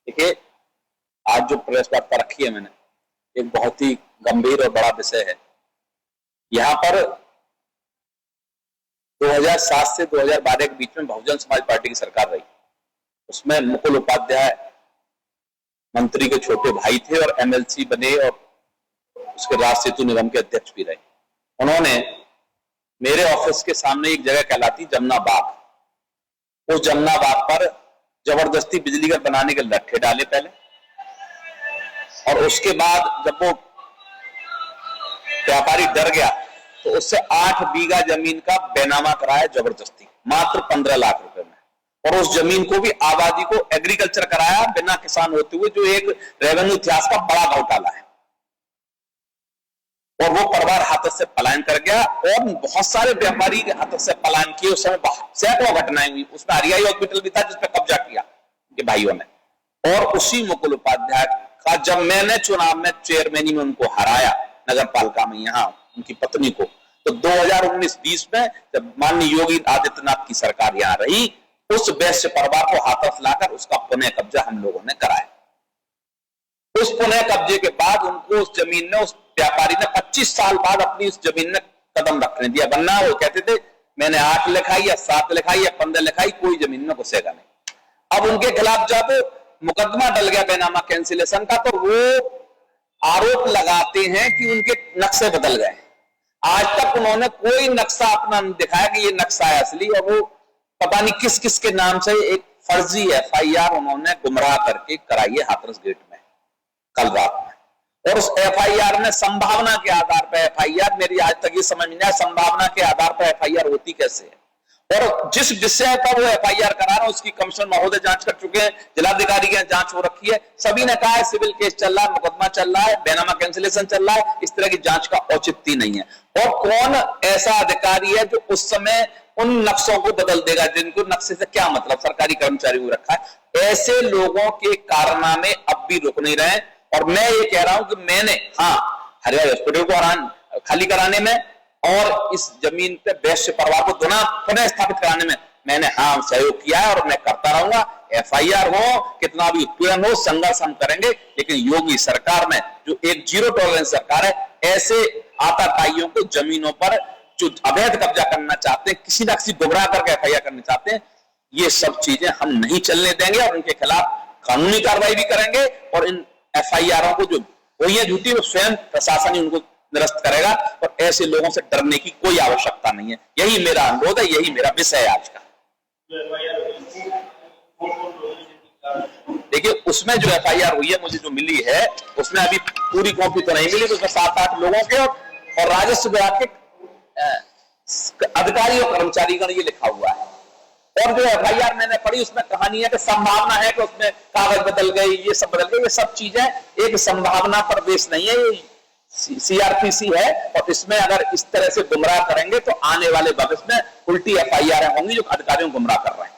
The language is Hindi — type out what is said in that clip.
देखिए, आज जो प्रेस वार्ता रखी है मैंने, एक बहुत ही गंभीर और बड़ा विषय है। यहाँ पर 2007 से 2012 के बीच में बहुजन समाज पार्टी की सरकार रही। उसमें मुकुल उपाध्याय मंत्री के छोटे भाई थे और एमएलसी बने और उसके राज सेतु निगम के अध्यक्ष भी रहे। उन्होंने मेरे ऑफिस के सामने एक जगह कहलाती जमुना बाग, उस जमुना बाग पर जबरदस्ती बिजली घर बनाने के लट्ठे डाले पहले, और उसके बाद जब वो व्यापारी डर गया तो उससे 8 बीघा जमीन का बेनामा कराया जबरदस्ती, मात्र 15 लाख रुपए में। और उस जमीन को भी आबादी को एग्रीकल्चर कराया बिना किसान होते हुए, जो एक रेवेन्यू इतिहास का बड़ा घोटाला है। और वो परिवार हाथरस से पलायन कर गया और बहुत सारे व्यापारी हाथरस से पलायन किए। उस समय सैकड़ों घटनाएं हुई। उसमें हरियाई हॉस्पिटल भी था जिसपे कब्जा किया उनके भाइयों ने। और उसी मुकुल उपाध्याय का जब मैंने चुनाव में चेयरमैनी में उनको हराया नगर पालिका में, यहाँ उनकी पत्नी को, तो 2019-20 में जब माननीय योगी आदित्यनाथ की सरकार यहाँ रही, उस वैश्य परिवार को हाथरस लाकर उसका पुनः कब्जा हम लोगों ने कराया। उस पुनः कब्जे के बाद उनको उस जमीन ने, उस व्यापारी ने 25 साल बाद अपनी उस जमीन में कदम रखने दिया। वरना वो कहते थे मैंने 8 लिखाई या 7 लिखाई या 15 लिखाई, कोई जमीन में घुसेगा नहीं। अब उनके खिलाफ जब मुकदमा डल गया बेनामा कैंसिलेशन का, तो वो आरोप लगाते हैं कि उनके नक्शे बदल गए। आज तक उन्होंने कोई नक्शा अपना नहीं दिखाया कि ये नक्शा है असली, और वो पता नहीं किस किस के नाम से एक फर्जी FIR उन्होंने गुमराह करके कराई है हाथरस गेट में कल रात में। और उस FIR में संभावना के आधार पर FIR, मेरी आज तक ये समझ नहीं आया संभावना के आधार पर FIR होती कैसे है। और जिस विषय पर वो FIR करा रहा है उसकी कमिश्नर महोदय जांच कर चुके हैं, जिलाधिकारी की जांच हो रखी है। सभी ने कहा है सिविल केस चल रहा है, मुकदमा चल रहा है, बेनामा कैंसिलेशन चल रहा है, इस तरह की जांच का औचित्य नहीं है। और कौन ऐसा अधिकारी है जो उस समय उन नक्शों को बदल देगा, जिनको नक्शे से क्या मतलब, सरकारी कर्मचारी को रखा है। ऐसे लोगों के कारनामे अब भी रुक नहीं रहे। और मैं ये कह रहा हूं कि मैंने हरियाई हॉस्पिटल को खाली कराने में और इस जमीन पे वैश्य परिवार को पुनः स्थापित कराने में मैंने सहयोग किया है और मैं करता रहूंगा। FIR हो, कितना भी उत्पीड़न हो, संघर्ष हम करेंगे। लेकिन योगी सरकार में जो एक जीरो टॉलरेंस सरकार है, ऐसे आताताइयों को जमीनों पर जो अवैध कब्जा करना चाहते हैं, किसी न किसी गुमराह करके FIR करना चाहते हैं, ये सब चीजें हम नहीं चलने देंगे और उनके खिलाफ कानूनी कार्रवाई भी करेंगे। और इन FIR को जो हुई है झूठी, वो स्वयं प्रशासन ही उनको निरस्त करेगा। और ऐसे लोगों से डरने की कोई आवश्यकता नहीं है। यही मेरा अनुरोध है, यही मेरा विषय है आज का। देखिए, उसमें जो FIR हुई है, मुझे जो मिली है उसमें अभी पूरी कॉपी तो नहीं मिली, उसमें 7-8 लोगों के और राजस्व विभाग के अधिकारी और कर्मचारी का ये लिखा हुआ है। और जो FIR मैंने पढ़ी उसमें कहानी है कि संभावना है कि उसमें कागज बदल गए, ये सब बदल गए। ये सब चीजें एक संभावना पर बेस नहीं है, ये CRPC है। और इसमें अगर इस तरह से गुमराह करेंगे तो आने वाले भविष्य में उल्टी FIR होंगी जो अधिकारियों को गुमराह कर रहे हैं।